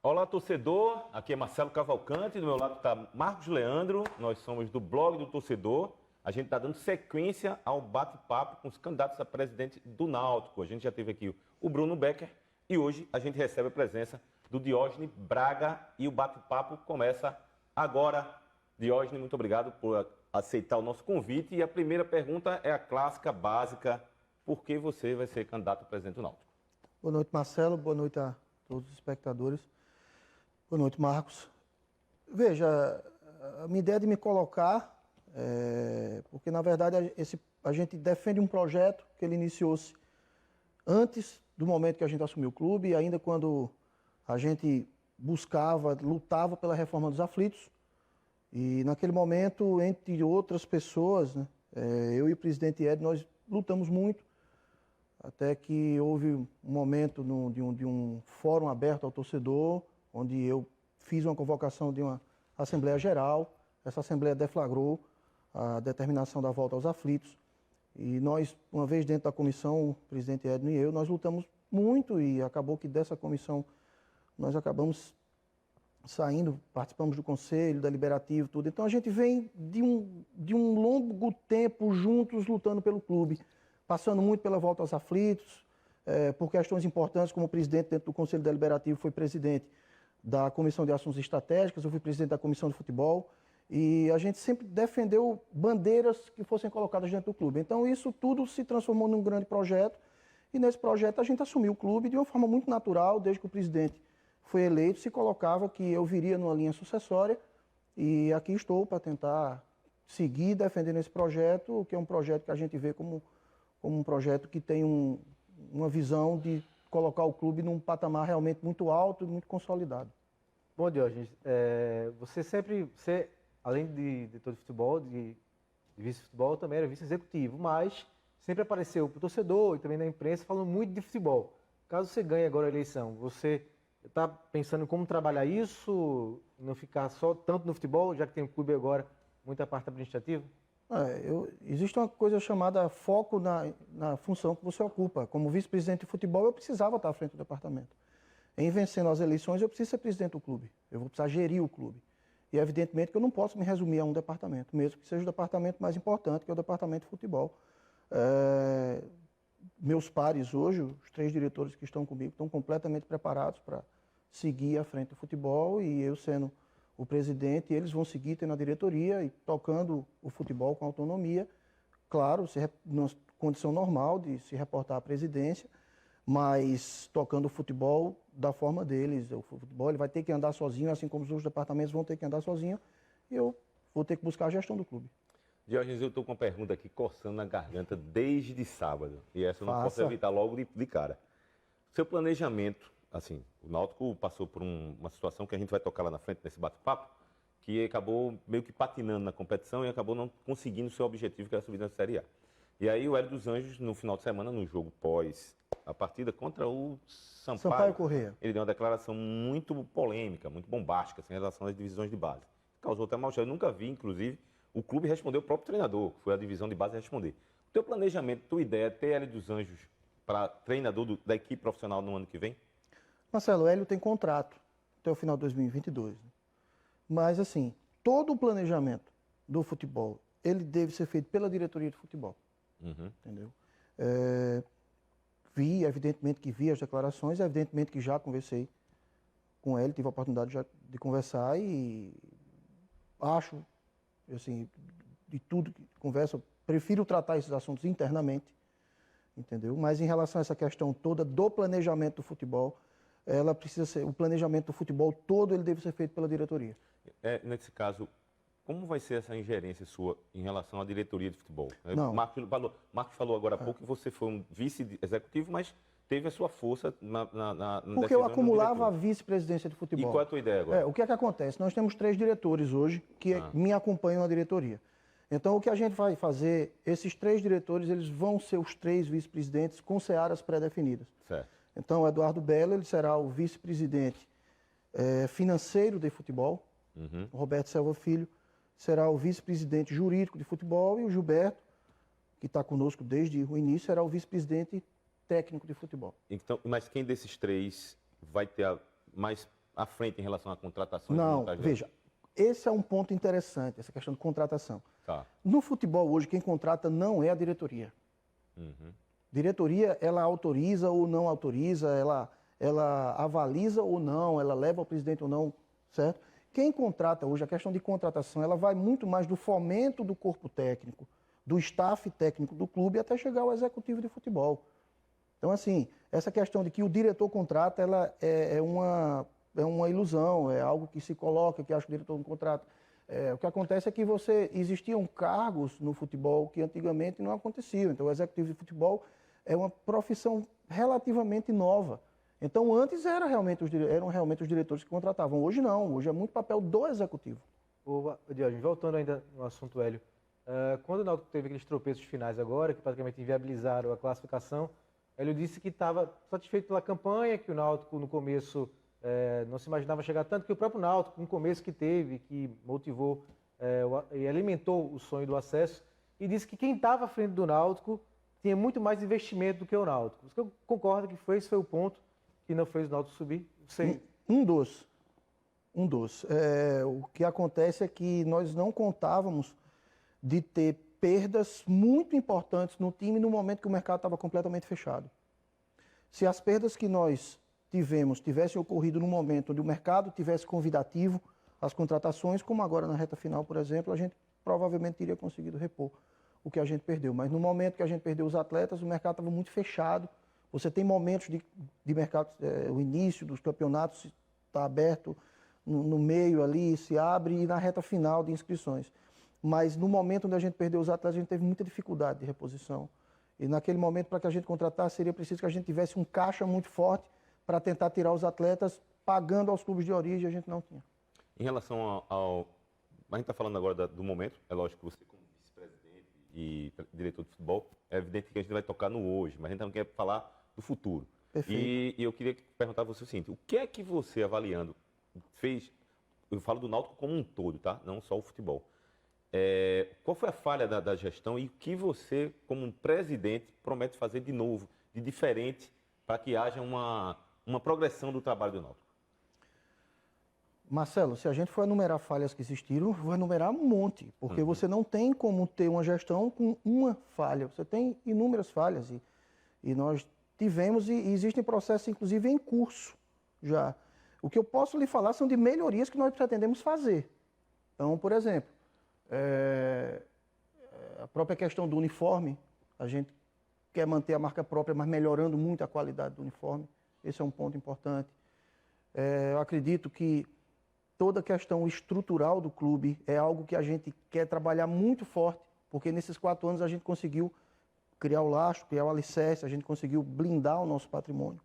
Olá, torcedor. Aqui é Marcelo Cavalcante. Do meu lado está Marcos Leandro. Nós somos do blog do torcedor. A gente está dando sequência ao bate-papo com os candidatos a presidente do Náutico. A gente já teve aqui o Bruno Becker e hoje a gente recebe a presença do Diógenes Braga e o bate-papo começa agora. Diógenes, muito obrigado por aceitar o nosso convite. E a primeira pergunta é a clássica, básica. Por que você vai ser candidato a presidente do Náutico? Boa noite, Marcelo. Boa noite a todos os espectadores. Boa noite, Marcos. Veja, a minha ideia de me colocar, porque na verdade a gente defende um projeto que ele iniciou-se antes do momento que a gente assumiu o clube, e ainda quando a gente lutava pela reforma dos aflitos. E naquele momento, entre outras pessoas, né, eu e o presidente Ed, nós lutamos muito, até que houve um momento de um fórum aberto ao torcedor, onde eu fiz uma convocação de uma Assembleia Geral. Essa Assembleia deflagrou a determinação da volta aos aflitos. E nós, uma vez dentro da comissão, o presidente Edno e eu, nós lutamos muito e acabou que dessa comissão nós acabamos saindo, participamos do conselho, deliberativo, tudo. Então a gente vem de um longo tempo juntos lutando pelo clube, passando muito pela volta aos aflitos, por questões importantes, como o presidente dentro do conselho deliberativo foi presidente da Comissão de Ações Estratégicas, eu fui presidente da Comissão de Futebol, e a gente sempre defendeu bandeiras que fossem colocadas dentro do clube. Então isso tudo se transformou num grande projeto, e nesse projeto a gente assumiu o clube de uma forma muito natural, desde que o presidente foi eleito, se colocava que eu viria numa linha sucessória, e aqui estou para tentar seguir defendendo esse projeto, que é um projeto que a gente vê como um projeto que tem uma visão de colocar o clube num patamar realmente muito alto e muito consolidado. Bom, Diógenes, você, além de diretor de futebol, de vice-futebol, também era vice-executivo, mas sempre apareceu para o torcedor e também na imprensa falando muito de futebol. Caso você ganhe agora a eleição, você está pensando em como trabalhar isso, não ficar só tanto no futebol, já que tem um clube agora, muita parte administrativa? Existe uma coisa chamada foco na função que você ocupa. Como vice-presidente de futebol, eu precisava estar à frente do departamento. Em vencendo as eleições, eu preciso ser presidente do clube. Eu vou precisar gerir o clube. E evidentemente que eu não posso me resumir a um departamento, mesmo que seja o departamento mais importante, que é o departamento de futebol. Meus pares hoje, os 3 diretores que estão comigo, estão completamente preparados para seguir à frente do futebol, e eu sendo o presidente, eles vão seguir tendo a diretoria e tocando o futebol com autonomia, claro, numa condição normal de se reportar à presidência, mas tocando o futebol da forma deles. O futebol ele vai ter que andar sozinho, assim como os outros departamentos vão ter que andar sozinho, e eu vou ter que buscar a gestão do clube. Diógenes, eu estou com uma pergunta aqui coçando na garganta desde sábado, e essa eu não posso evitar logo de cara. Seu planejamento, assim, o Náutico passou por uma situação que a gente vai tocar lá na frente nesse bate-papo, que acabou meio que patinando na competição e acabou não conseguindo o seu objetivo, que era subir na Série A. E aí o Hélio dos Anjos, no final de semana, no jogo pós a partida contra o Sampaio Corrêa, ele deu uma declaração muito polêmica, muito bombástica, assim, em relação às divisões de base. Causou até mal-estar. Eu nunca vi, inclusive, o clube responder o próprio treinador, que foi a divisão de base, a responder. O teu planejamento, tua ideia é ter Hélio dos Anjos para treinador da equipe profissional no ano que vem? Marcelo, o Hélio tem contrato até o final de 2022. Né? Mas, assim, todo o planejamento do futebol, ele deve ser feito pela diretoria de futebol. Entendeu? Evidentemente que vi as declarações, evidentemente que já conversei com ele, tive a oportunidade de conversar e acho, assim, de tudo que conversa, eu prefiro tratar esses assuntos internamente, entendeu? Mas em relação a essa questão toda do planejamento do futebol, ela precisa ser, o planejamento do futebol todo, ele deve ser feito pela diretoria. Nesse caso, como vai ser essa ingerência sua em relação à diretoria de futebol? Não. Marcos falou agora há pouco que você foi um vice-executivo, mas teve a sua força na porque eu acumulava a vice-presidência de futebol. E qual é a tua ideia agora? O que é que acontece? Nós temos 3 diretores hoje que me acompanham na diretoria. Então, o que a gente vai fazer, esses 3 diretores, eles vão ser os 3 vice-presidentes com searas pré-definidas. Certo. Então, o Eduardo Belo, ele será o vice-presidente financeiro de futebol. O Roberto Selva Filho será o vice-presidente jurídico de futebol, e o Gilberto, que está conosco desde o início, será o vice-presidente técnico de futebol. Então, mas quem desses 3 vai ter mais à frente em relação à contratação? Não, veja, esse é um ponto interessante, essa questão de contratação. Tá. No futebol hoje, quem contrata não é a diretoria. Diretoria, ela autoriza ou não autoriza, ela avaliza ou não, ela leva ao presidente ou não, certo? Quem contrata hoje, a questão de contratação, ela vai muito mais do fomento do corpo técnico, do staff técnico do clube até chegar ao executivo de futebol. Então, assim, essa questão de que o diretor contrata, ela é uma ilusão, é algo que se coloca, que acha que o diretor não contrata. O que acontece é que existiam cargos no futebol que antigamente não aconteciam. Então, o executivo de futebol é uma profissão relativamente nova. Então, antes eram realmente os diretores que contratavam. Hoje não, hoje é muito papel do executivo. Diógenes, voltando ainda no assunto Hélio, quando o Náutico teve aqueles tropeços finais agora, que praticamente inviabilizaram a classificação, Hélio disse que estava satisfeito pela campanha, que o Náutico no começo não se imaginava chegar tanto, que o próprio Náutico, no começo que teve, que motivou e alimentou o sonho do acesso, e disse que quem estava à frente do Náutico tinha muito mais investimento do que o Náutico. Você concorda que esse foi o ponto que não fez o Náutico subir? Um dos. O que acontece é que nós não contávamos de ter perdas muito importantes no time no momento que o mercado estava completamente fechado. Se as perdas que nós tivessem ocorrido no momento onde o mercado tivesse convidativo as contratações, como agora na reta final, por exemplo, a gente provavelmente teria conseguido repor o que a gente perdeu. Mas no momento que a gente perdeu os atletas, o mercado estava muito fechado. Você tem momentos de mercado, o início dos campeonatos está aberto, no meio ali, se abre, e na reta final de inscrições. Mas no momento onde a gente perdeu os atletas, a gente teve muita dificuldade de reposição. E naquele momento, para que a gente contratasse, seria preciso que a gente tivesse um caixa muito forte para tentar tirar os atletas, pagando aos clubes de origem, a gente não tinha. Em relação ao... A gente está falando agora do momento, é lógico que você, como vice-presidente e diretor de futebol, é evidente que a gente vai tocar no hoje, mas a gente não quer falar do futuro. Perfeito. E eu queria perguntar a você o seguinte, o que é que você, avaliando, fez, eu falo do Náutico como um todo, tá? Não só o futebol. Qual foi a falha da gestão e o que você, como um presidente, promete fazer de novo, de diferente, para que haja uma progressão do trabalho do Náutico? Marcelo, se a gente for enumerar falhas que existiram, eu vou enumerar um monte, porque você não tem como ter uma gestão com uma falha, você tem inúmeras falhas e nós tivemos e existem processos, inclusive, em curso já. O que eu posso lhe falar são de melhorias que nós pretendemos fazer. Então, por exemplo, a própria questão do uniforme, a gente quer manter a marca própria, mas melhorando muito a qualidade do uniforme. Esse é um ponto importante. Eu acredito que toda a questão estrutural do clube é algo que a gente quer trabalhar muito forte, porque nesses 4 anos a gente conseguiu criar o lastro, criar o alicerce, a gente conseguiu blindar o nosso patrimônio.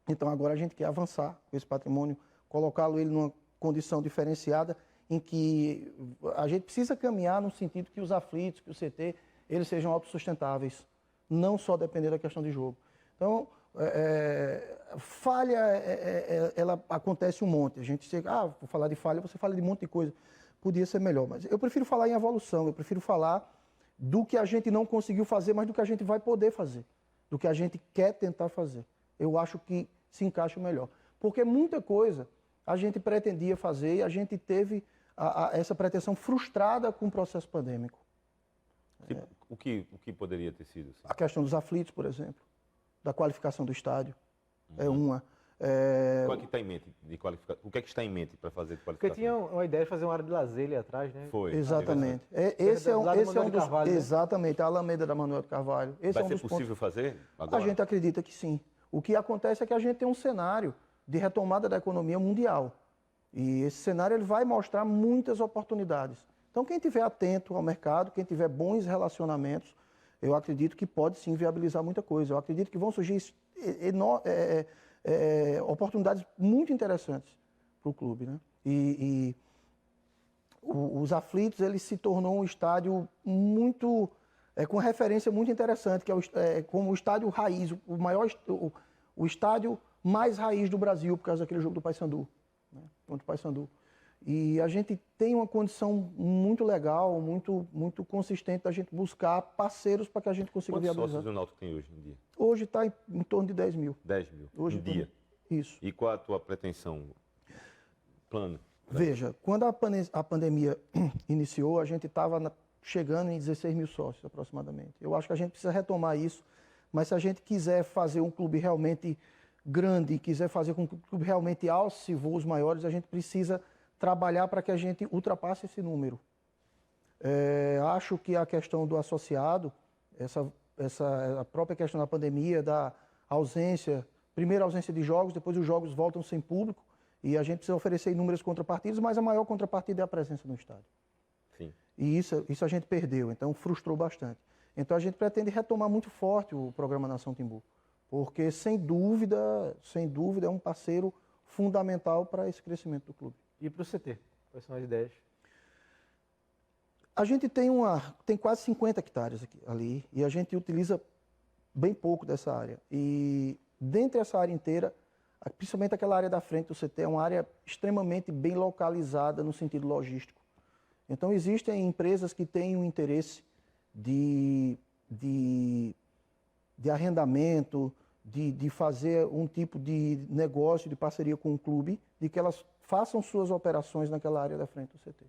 Então agora a gente quer avançar com esse patrimônio, colocá-lo ele numa condição diferenciada, em que a gente precisa caminhar no sentido que os aflitos, que o CT, eles sejam autossustentáveis, não só depender da questão de jogo. Então, falha, ela acontece um monte. A gente chega, vou falar de falha, você fala de um monte de coisa. Podia ser melhor, mas eu prefiro falar em evolução, eu prefiro falar do que a gente não conseguiu fazer, mas do que a gente vai poder fazer, do que a gente quer tentar fazer. Eu acho que se encaixa melhor. Porque muita coisa a gente pretendia fazer e a gente teve essa pretensão frustrada com o processo pandêmico. O que poderia ter sido? Assim? A questão dos aflitos, por exemplo, da qualificação do estádio, é uma. Qual é que está em mente de qualificação? O que é que está em mente para fazer de qualificação? Porque tinha uma ideia de fazer uma área de lazer ali atrás, né? Foi. Exatamente. Esse é um dos... Carvalho, né? Exatamente, a Alameda da Manuel de Carvalho. Esse Vai é um ser dos possível pontos... fazer agora? A gente acredita que sim. O que acontece é que a gente tem um cenário de retomada da economia mundial. E esse cenário ele vai mostrar muitas oportunidades. Então, quem estiver atento ao mercado, quem tiver bons relacionamentos, eu acredito que pode sim viabilizar muita coisa. Eu acredito que vão surgir oportunidades muito interessantes para o clube, né? Os aflitos, ele se tornou um estádio muito, com referência muito interessante, que é como o estádio raiz, o estádio mais raiz do Brasil, por causa daquele jogo do Paysandu, né? Contra o Paysandu. E a gente tem uma condição muito legal, muito consistente da gente buscar parceiros para que a gente consiga viabilizar. Quantos viabilizar. sócios o Náutico tem hoje em dia? Hoje está em torno de 10 mil. 10 mil? Hoje, em dia? Isso. E qual a tua pretensão? Plano? Veja, quando a pandemia iniciou, a gente estava chegando em 16 mil sócios aproximadamente. Eu acho que a gente precisa retomar isso, mas se a gente quiser fazer um clube realmente grande, quiser fazer com que o clube realmente alce voos maiores, a gente precisa trabalhar para que a gente ultrapasse esse número. Acho que a questão do associado, a própria questão da pandemia, da ausência, primeiro a ausência de jogos, depois os jogos voltam sem público, e a gente precisa oferecer inúmeras contrapartidas, mas a maior contrapartida é a presença no estádio. Sim. E isso a gente perdeu, então frustrou bastante. Então a gente pretende retomar muito forte o programa Nação Timbu, porque sem dúvida é um parceiro fundamental para esse crescimento do clube. E para o CT? Quais são as ideias? A gente tem quase 50 hectares ali e a gente utiliza bem pouco dessa área. E dentre essa área inteira, principalmente aquela área da frente do CT, é uma área extremamente bem localizada no sentido logístico. Então existem empresas que têm um interesse de arrendamento, de fazer um tipo de negócio, de parceria com o clube, de que elas façam suas operações naquela área da frente do CT.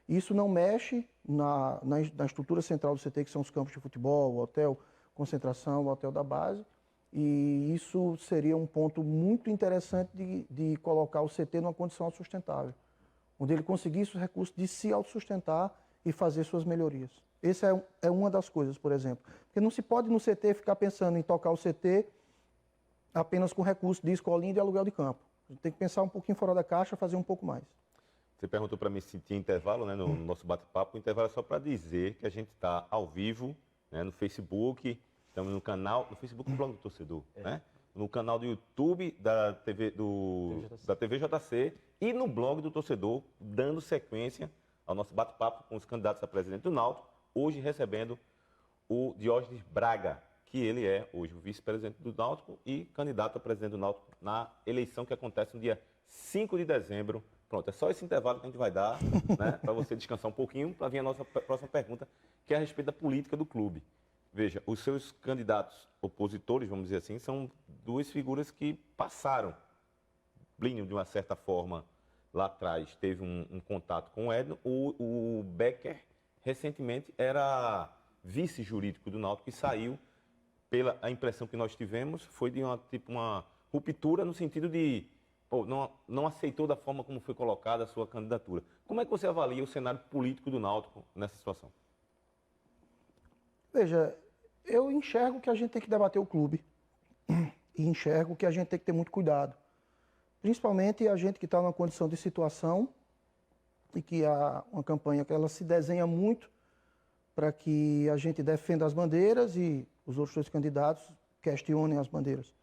Isso não mexe na estrutura central do CT, que são os campos de futebol, o hotel concentração, o hotel da base, e isso seria um ponto muito interessante de colocar o CT numa condição sustentável, onde ele conseguisse os recursos de se autossustentar e fazer suas melhorias. Essa é uma das coisas, por exemplo. Porque não se pode no CT ficar pensando em tocar o CT apenas com recursos de escolinha e de aluguel de campo. A gente tem que pensar um pouquinho fora da caixa, fazer um pouco mais. Você perguntou para mim se tinha intervalo, né, no nosso bate-papo. O intervalo é só para dizer que a gente está ao vivo, né, no Facebook, estamos no canal, no Facebook do Blog do Torcedor, né? No canal do YouTube da TV TVJC e no Blog do Torcedor, dando sequência ao nosso bate-papo com os candidatos a presidente do Náutico, hoje recebendo o Diógenes Braga, que ele é hoje o vice-presidente do Náutico e candidato a presidente do Náutico na eleição que acontece no dia 5 de dezembro. Pronto, é só esse intervalo que a gente vai dar, né, para você descansar um pouquinho, para vir a nossa próxima pergunta, que é a respeito da política do clube. Veja, os seus candidatos opositores, vamos dizer assim, são duas figuras que passaram. Plínio, de uma certa forma, lá atrás, teve um contato com o Edno. O Becker, recentemente, era vice-jurídico do Náutico e saiu, pela a impressão que nós tivemos, foi de uma ruptura no sentido de não aceitou da forma como foi colocada a sua candidatura. Como é que você avalia o cenário político do Náutico nessa situação? Veja, eu enxergo que a gente tem que debater o clube e enxergo que a gente tem que ter muito cuidado. Principalmente a gente que está numa condição de situação e que há uma campanha que ela se desenha muito para que a gente defenda as bandeiras e os outros dois candidatos questionem as bandeiras.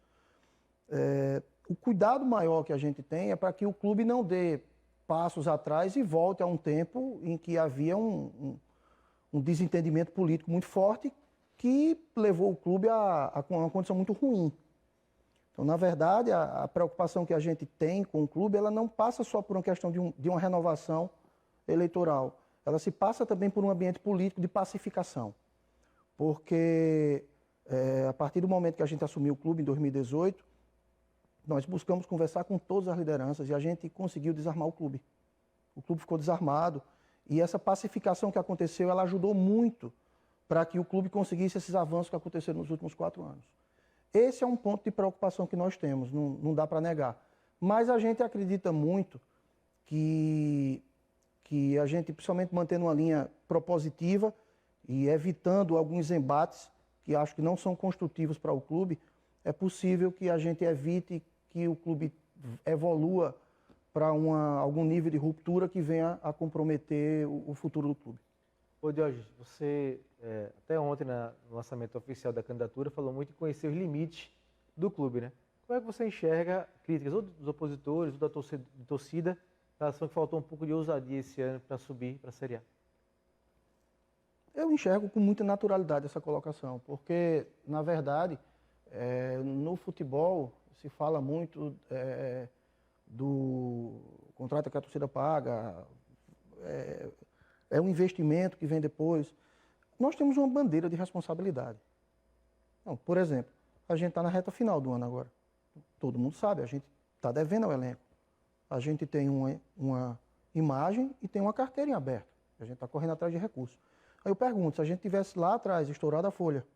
O cuidado maior que a gente tem é para que o clube não dê passos atrás e volte a um tempo em que havia um desentendimento político muito forte que levou o clube a uma condição muito ruim. Então, na verdade, a preocupação que a gente tem com o clube, ela não passa só por uma questão de uma renovação eleitoral. Ela se passa também por um ambiente político de pacificação. Porque, a partir do momento que a gente assumiu o clube, em 2018, nós buscamos conversar com todas as lideranças e a gente conseguiu desarmar o clube. O clube ficou desarmado e essa pacificação que aconteceu, ela ajudou muito para que o clube conseguisse esses avanços que aconteceram nos últimos 4 anos. Esse é um ponto de preocupação que nós temos, não dá para negar. Mas a gente acredita muito que a gente, principalmente mantendo uma linha propositiva e evitando alguns embates que acho que não são construtivos para o clube, é possível que a gente evite que o clube evolua para algum nível de ruptura que venha a comprometer o futuro do clube. Ô, Diógenes, você, até ontem, no lançamento oficial da candidatura, falou muito em conhecer os limites do clube, né? Como é que você enxerga críticas ou dos opositores ou da torcida em relação a que faltou um pouco de ousadia esse ano para subir para a Série A? Eu enxergo com muita naturalidade essa colocação, porque, na verdade, no futebol se fala muito do contrato que a torcida paga, é um investimento que vem depois. Nós temos uma bandeira de responsabilidade. Então, por exemplo, a gente está na reta final do ano agora. todo mundo sabe, a gente está devendo ao elenco. A gente tem uma imagem e tem uma carteira em aberto. A gente está correndo atrás de recursos. Aí eu pergunto, se a gente tivesse lá atrás estourado a folha,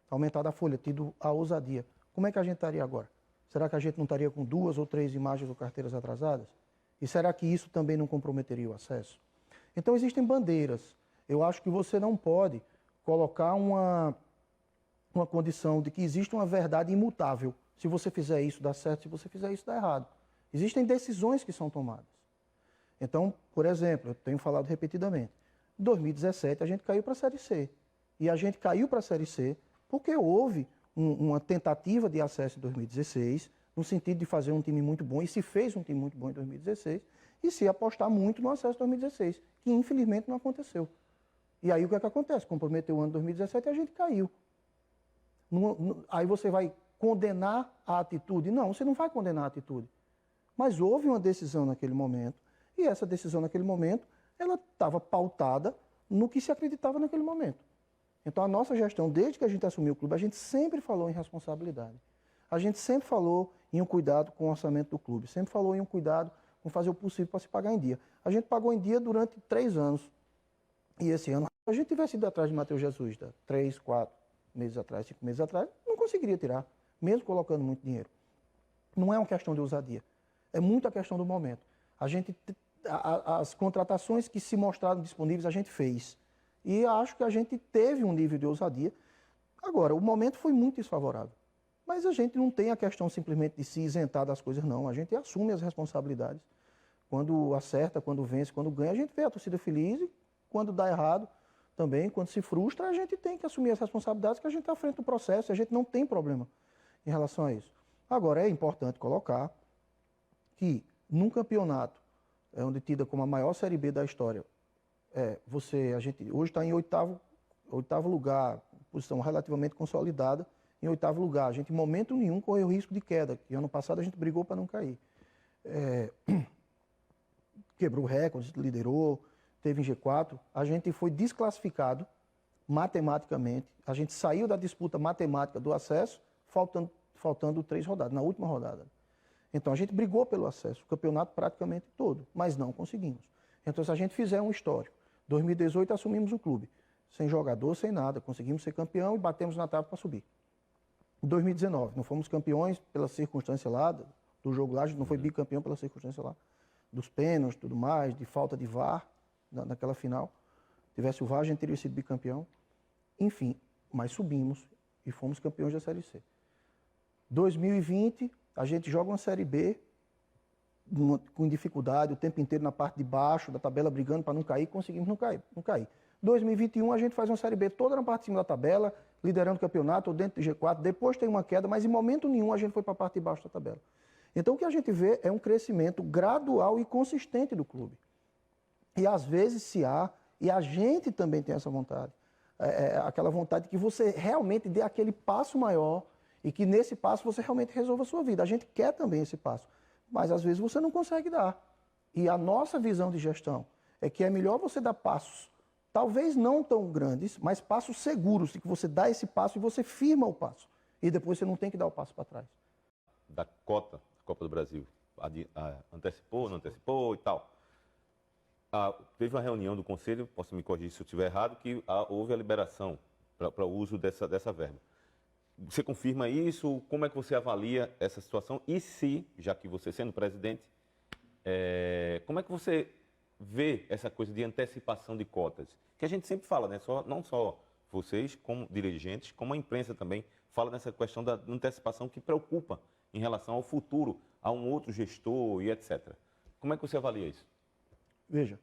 aumentado a folha, tido a ousadia, como é que a gente estaria agora? Será que a gente não estaria com 2 ou 3 imagens ou carteiras atrasadas? E será que isso também não comprometeria o acesso? Então existem bandeiras. Eu acho que você não pode colocar uma condição de que existe uma verdade imutável. Se você fizer isso, dá certo. Se você fizer isso, dá errado. Existem decisões que são tomadas. Então, por exemplo, eu tenho falado repetidamente, em 2017 a gente caiu para a Série C. E a gente caiu para a Série C porque houve uma tentativa de acesso em 2016, no sentido de fazer um time muito bom, e se fez um time muito bom em 2016, e se apostar muito no acesso de 2016, que infelizmente não aconteceu. E aí o que é que acontece? Comprometeu o ano de 2017 e a gente caiu. Aí você vai condenar a atitude? Não, você não vai condenar a atitude. Mas houve uma decisão naquele momento, e essa decisão naquele momento, ela estava pautada no que se acreditava naquele momento. Então a nossa gestão, desde que a gente assumiu o clube, a gente sempre falou em responsabilidade. A gente sempre falou em um cuidado com o orçamento do clube, sempre falou em um cuidado com fazer o possível para se pagar em dia. A gente pagou em dia durante 3 anos. E esse ano, se a gente tivesse ido atrás de Matheus Jesus, 3, 4 meses atrás, 5 meses atrás, não conseguiria tirar, mesmo colocando muito dinheiro. Não é uma questão de ousadia, é muito a questão do momento. As contratações que se mostraram disponíveis, a gente fez. E acho que a gente teve um nível de ousadia. Agora, o momento foi muito desfavorável. Mas a gente não tem a questão simplesmente de se isentar das coisas, não. A gente assume as responsabilidades. Quando acerta, quando vence, quando ganha, a gente vê a torcida feliz. E quando dá errado também, quando se frustra, a gente tem que assumir as responsabilidades, que a gente está à frente do processo, e a gente não tem problema em relação a isso. Agora, é importante colocar que num campeonato, onde é tida como a maior Série B da história, a gente hoje está em oitavo lugar, posição relativamente consolidada, em 8º lugar. A gente, em momento nenhum, correu risco de queda, que ano passado a gente brigou para não cair. Quebrou recordes, liderou, teve em G4. A gente foi desclassificado matematicamente. A gente saiu da disputa matemática do acesso, faltando 3 rodadas, na última rodada. Então a gente brigou pelo acesso, o campeonato praticamente todo, mas não conseguimos. Então se a gente fizer um histórico, 2018 assumimos o clube, sem jogador, sem nada, conseguimos ser campeão e batemos na trave para subir. Em 2019, não fomos campeões pela circunstância lá, do jogo lá, a gente não foi bicampeão pela circunstância lá, dos pênaltis, tudo mais, de falta de VAR naquela final. Se tivesse o VAR, a gente teria sido bicampeão. Enfim, mas subimos e fomos campeões da Série C. 2020, a gente joga uma Série B com dificuldade, o tempo inteiro na parte de baixo da tabela, brigando para não cair, conseguimos não cair. 2021, a gente faz uma Série B toda na parte de cima da tabela, liderando o campeonato, ou dentro do G4, depois tem uma queda, mas em momento nenhum a gente foi para a parte de baixo da tabela. Então o que a gente vê é um crescimento gradual e consistente do clube. E às vezes se há, e a gente também tem essa vontade, aquela vontade de que você realmente dê aquele passo maior e que nesse passo você realmente resolva a sua vida. A gente quer também esse passo, mas às vezes você não consegue dar. E a nossa visão de gestão é que é melhor você dar passos, talvez não tão grandes, mas passos seguros, de que você dá esse passo e você firma o passo. E depois você não tem que dar o passo para trás. Da cota, Copa do Brasil, antecipou, não antecipou e tal. Teve uma reunião do Conselho, posso me corrigir se eu estiver errado, que houve a liberação para o uso dessa verba. Você confirma isso? Como é que você avalia essa situação? E se, já que você sendo presidente, como é que você vê essa coisa de antecipação de cotas? Que a gente sempre fala, né? Não só vocês, como dirigentes, como a imprensa também, fala nessa questão da antecipação que preocupa em relação ao futuro, a um outro gestor e etc. Como é que você avalia isso? Veja,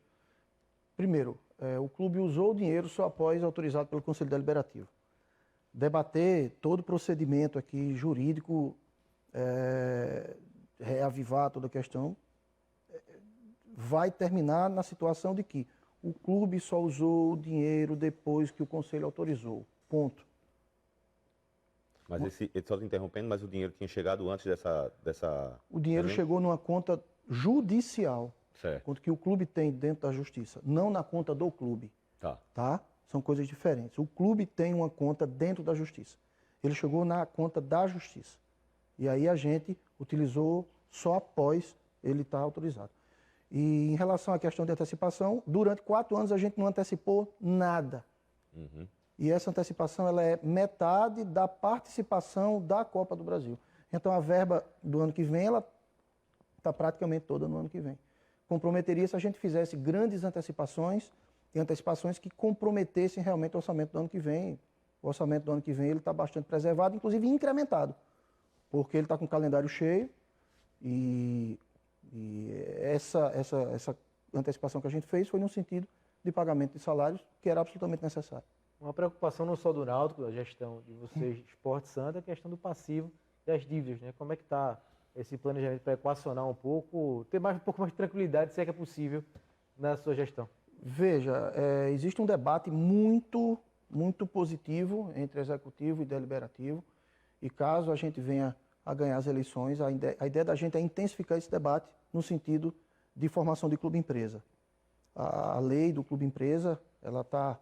primeiro, o clube usou o dinheiro só após autorizado pelo Conselho Deliberativo. Debater todo o procedimento aqui jurídico, reavivar toda a questão, vai terminar na situação de que o clube só usou o dinheiro depois que o Conselho autorizou. Ponto. Mas só te interrompendo, mas o dinheiro tinha chegado antes dessa... O dinheiro chegou numa conta judicial, certo, conta que o clube tem dentro da justiça, não na conta do clube. Tá? São coisas diferentes. O clube tem uma conta dentro da justiça. Ele chegou na conta da justiça. E aí a gente utilizou só após ele estar autorizado. E em relação à questão de antecipação, durante 4 anos a gente não antecipou nada. E essa antecipação ela é metade da participação da Copa do Brasil. Então a verba do ano que vem ela está praticamente toda no ano que vem. Comprometeria se a gente fizesse grandes antecipações e antecipações que comprometessem realmente o orçamento do ano que vem. O orçamento do ano que vem ele está bastante preservado, inclusive incrementado, porque ele está com o calendário cheio e essa antecipação que a gente fez foi no sentido de pagamento de salários, que era absolutamente necessário. Uma preocupação não só do Náutico, da gestão de vocês, Esporte Santa, é a questão do passivo e as dívidas, né? Como é que está esse planejamento para equacionar um pouco, ter um pouco mais de tranquilidade, se é que é possível, na sua gestão? Veja, existe um debate muito positivo entre executivo e deliberativo, e caso a gente venha a ganhar as eleições, a ideia da gente é intensificar esse debate no sentido de formação de clube-empresa. A lei do clube-empresa, ela está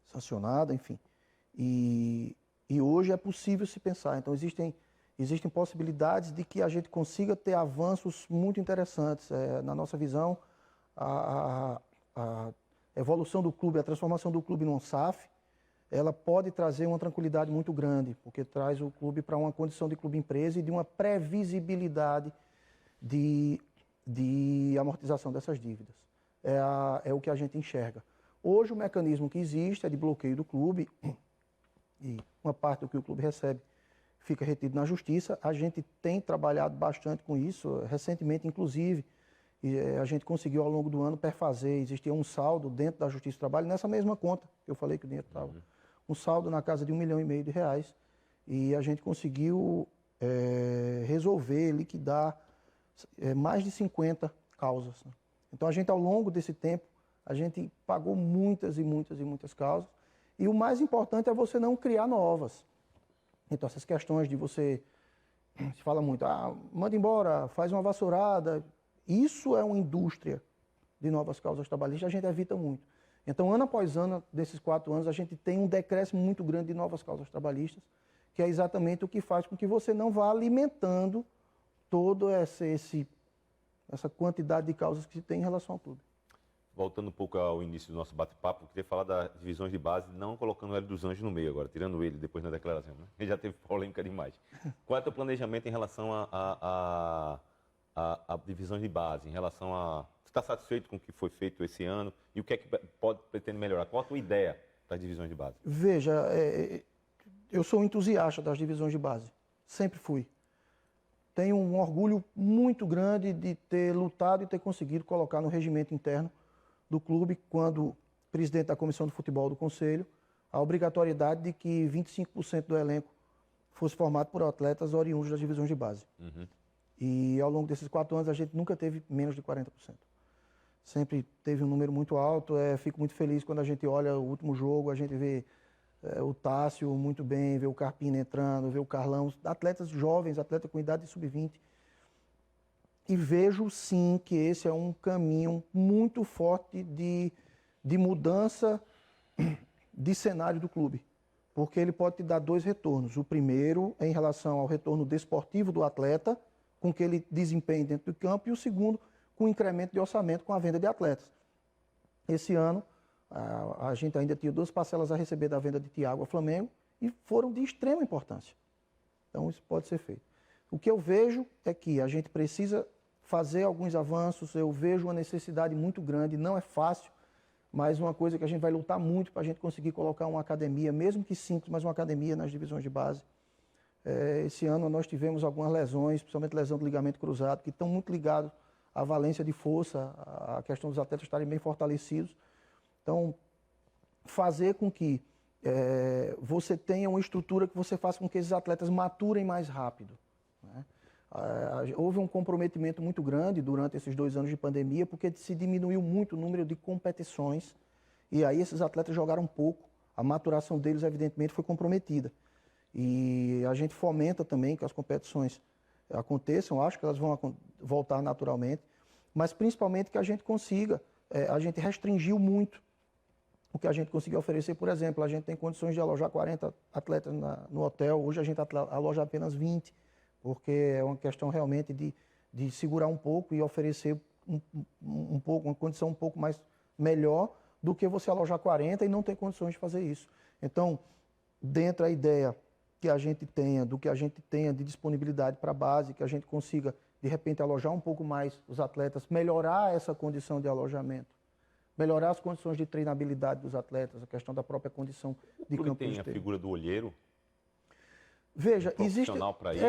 sancionada, enfim, e hoje é possível se pensar. Então, existem possibilidades de que a gente consiga ter avanços muito interessantes. Na nossa visão, a evolução do clube, a transformação do clube num SAF, ela pode trazer uma tranquilidade muito grande, porque traz o clube para uma condição de clube-empresa e de uma previsibilidade de amortização dessas dívidas. É o que a gente enxerga. Hoje, o mecanismo que existe é de bloqueio do clube, e uma parte do que o clube recebe fica retido na justiça. A gente tem trabalhado bastante com isso, recentemente, inclusive, a gente conseguiu ao longo do ano perfazer, existia um saldo dentro da Justiça do Trabalho, nessa mesma conta que eu falei que o dinheiro estava, um saldo na casa de R$1,5 milhão, e a gente conseguiu resolver, liquidar mais de 50 causas. Né? Então, a gente, ao longo desse tempo, a gente pagou muitas e muitas e muitas causas, e o mais importante é você não criar novas. Então, essas questões de você, se fala muito, manda embora, faz uma vassourada, isso é uma indústria de novas causas trabalhistas, a gente evita muito. Então, ano após ano, desses 4 anos, a gente tem um decréscimo muito grande de novas causas trabalhistas, que é exatamente o que faz com que você não vá alimentando toda essa quantidade de causas que se tem em relação ao clube. Voltando um pouco ao início do nosso bate-papo, eu queria falar das divisões de base, não colocando o Hélio dos Anjos no meio agora, tirando ele depois na declaração, né? Ele já teve polêmica demais. Qual é o teu planejamento em relação a divisões de base, em relação a... Você está satisfeito com o que foi feito esse ano e o que é que pretende melhorar? Qual a tua ideia para as divisões de base? Veja, eu sou um entusiasta das divisões de base, sempre fui. Tenho um orgulho muito grande de ter lutado e ter conseguido colocar no regimento interno do clube, quando presidente da comissão de futebol do conselho, a obrigatoriedade de que 25% do elenco fosse formado por atletas oriundos das divisões de base. E ao longo desses 4 anos a gente nunca teve menos de 40%. Sempre teve um número muito alto. Fico muito feliz quando a gente olha o último jogo, a gente vê o Tássio muito bem, vê o Carpina entrando, vê o Carlão, atletas jovens, atletas com idade de sub-20. E vejo sim que esse é um caminho muito forte de mudança de cenário do clube, porque ele pode te dar 2 retornos. O primeiro é em relação ao retorno desportivo do atleta, com que ele desempenhe dentro do campo, e o segundo, com o incremento de orçamento com a venda de atletas. Esse ano, a gente ainda tinha 2 parcelas a receber da venda de Thiago ao Flamengo, e foram de extrema importância. Então, isso pode ser feito. O que eu vejo é que a gente precisa fazer alguns avanços, eu vejo uma necessidade muito grande, não é fácil, mas uma coisa que a gente vai lutar muito para a gente conseguir colocar uma academia, mesmo que simples, mas uma academia nas divisões de base. Esse ano nós tivemos algumas lesões, principalmente lesão do ligamento cruzado, que estão muito ligados à valência de força, à questão dos atletas estarem bem fortalecidos. Então, fazer com que você tenha uma estrutura que você faça com que esses atletas maturem mais rápido, né? Houve um comprometimento muito grande durante esses 2 anos de pandemia, porque se diminuiu muito o número de competições, e aí esses atletas jogaram pouco, a maturação deles, evidentemente, foi comprometida. E a gente fomenta também que as competições aconteçam, acho que elas vão voltar naturalmente, mas principalmente que a gente consiga, a gente restringiu muito o que a gente conseguiu oferecer, por exemplo, a gente tem condições de alojar 40 atletas no hotel, hoje a gente aloja apenas 20, porque é uma questão realmente de segurar um pouco e oferecer um pouco, uma condição um pouco mais melhor do que você alojar 40 e não ter condições de fazer isso. Então, dentro da ideia que a gente tenha, do que a gente tenha de disponibilidade para a base, que a gente consiga, de repente, alojar um pouco mais os atletas, melhorar essa condição de alojamento, melhorar as condições de treinabilidade dos atletas, a questão da própria condição de campo. Tem a figura do olheiro? Veja, profissional para isso?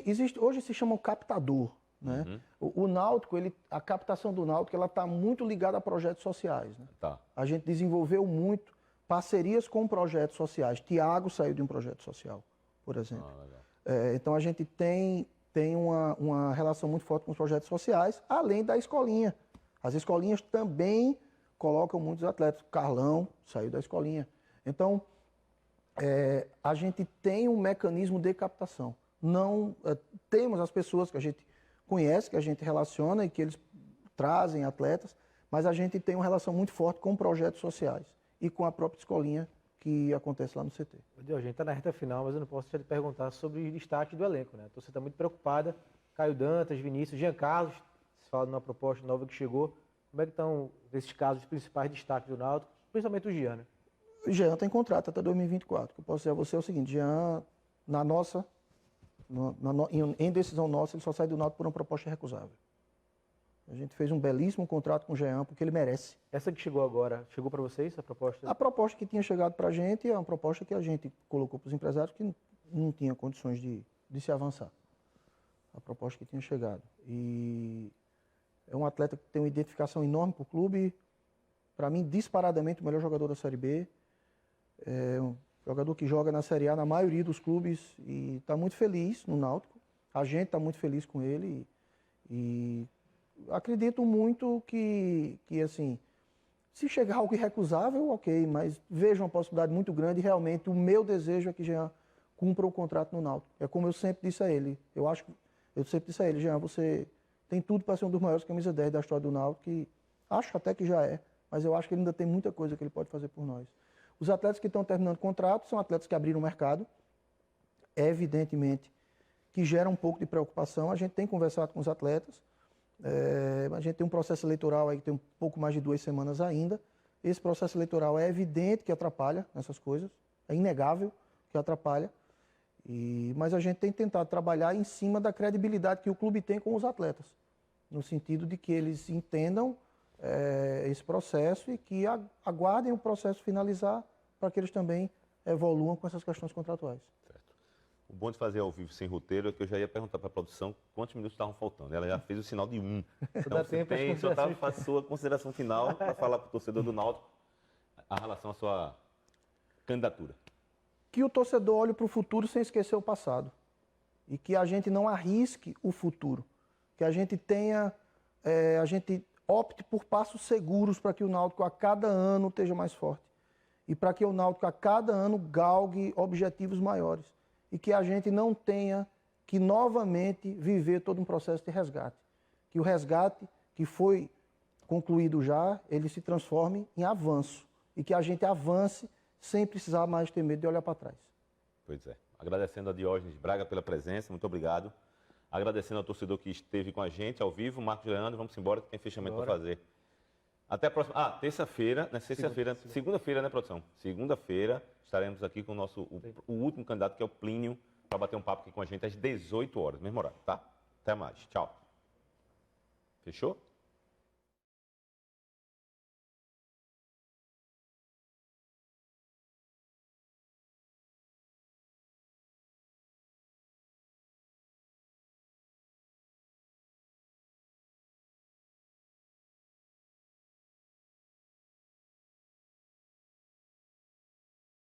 existe, hoje se chama o captador. Né? O Náutico, a captação do Náutico, ela está muito ligada a projetos sociais. Né? Tá. A gente desenvolveu muito parcerias com projetos sociais. Tiago saiu de um projeto social, por exemplo. Então a gente tem uma relação muito forte com os projetos sociais, além da escolinha. As escolinhas também colocam muitos atletas. Carlão saiu da escolinha. Então, a gente tem um mecanismo de captação. Não temos as pessoas que a gente conhece, que a gente relaciona e que eles trazem atletas, mas a gente tem uma relação muito forte com projetos sociais e com a própria escolinha que acontece lá no CT. A gente está na reta final, mas eu não posso deixar de perguntar sobre o destaque do elenco. Né? A torcida está muito preocupada. Caio Dantas, Vinícius, Jean Carlos, se fala de uma proposta nova que chegou. Como é que estão, nesses casos, os principais destaques do Náutico, principalmente o Jean, né? O Jean tem contrato até 2024. O que eu posso dizer a você é o seguinte, Jean, em decisão nossa, ele só sai do Náutico por uma proposta recusável. A gente fez um belíssimo contrato com o Jean, porque ele merece. Essa que chegou agora, chegou para vocês, a proposta? A proposta que tinha chegado para a gente é uma proposta que a gente colocou para os empresários que não tinha condições de se avançar. A proposta que tinha chegado. E é um atleta que tem uma identificação enorme para o clube. Para mim, disparadamente, o melhor jogador da Série B. É um jogador que joga na Série A na maioria dos clubes e está muito feliz no Náutico. A gente está muito feliz com ele e acredito muito que, assim, se chegar algo irrecusável, ok, mas vejo uma possibilidade muito grande e realmente o meu desejo é que Jean cumpra o contrato no Náutico. É como eu sempre disse a ele. Eu sempre disse a ele, Jean, você tem tudo para ser um dos maiores camisa 10 da história do Náutico, que acho até que já é, mas eu acho que ele ainda tem muita coisa que ele pode fazer por nós. Os atletas que estão terminando contrato são atletas que abriram o mercado. É evidentemente que gera um pouco de preocupação. A gente tem conversado com os atletas. A gente tem um processo eleitoral aí que tem um pouco mais de 2 semanas ainda. Esse processo eleitoral é evidente que atrapalha essas coisas. É inegável que atrapalha. Mas a gente tem tentado trabalhar em cima da credibilidade que o clube tem com os atletas. No sentido de que eles entendam esse processo e que aguardem o processo finalizar para que eles também evoluam com essas questões contratuais. Certo. O bom de fazer ao vivo sem roteiro é que eu já ia perguntar para a produção quantos minutos estavam faltando. Ela já fez o sinal de 1. Então você faça a sua consideração final para falar para o torcedor do Náutico a relação à sua candidatura. Que o torcedor olhe para o futuro sem esquecer o passado. E que a gente não arrisque o futuro. Que a gente opte por passos seguros para que o Náutico a cada ano esteja mais forte. E para que o Náutico a cada ano galgue objetivos maiores. E que a gente não tenha que novamente viver todo um processo de resgate. Que o resgate que foi concluído já, ele se transforme em avanço. E que a gente avance sem precisar mais ter medo de olhar para trás. Pois é. Agradecendo a Diógenes Braga pela presença, muito obrigado. Agradecendo ao torcedor que esteve com a gente ao vivo, Marcos Leandro, vamos embora que tem fechamento para fazer. Até a próxima. Terça-feira, segunda-feira, né, produção? Segunda-feira estaremos aqui com o último candidato, que é o Plínio, para bater um papo aqui com a gente às 18 horas, mesmo horário, tá? Até mais. Tchau. Fechou?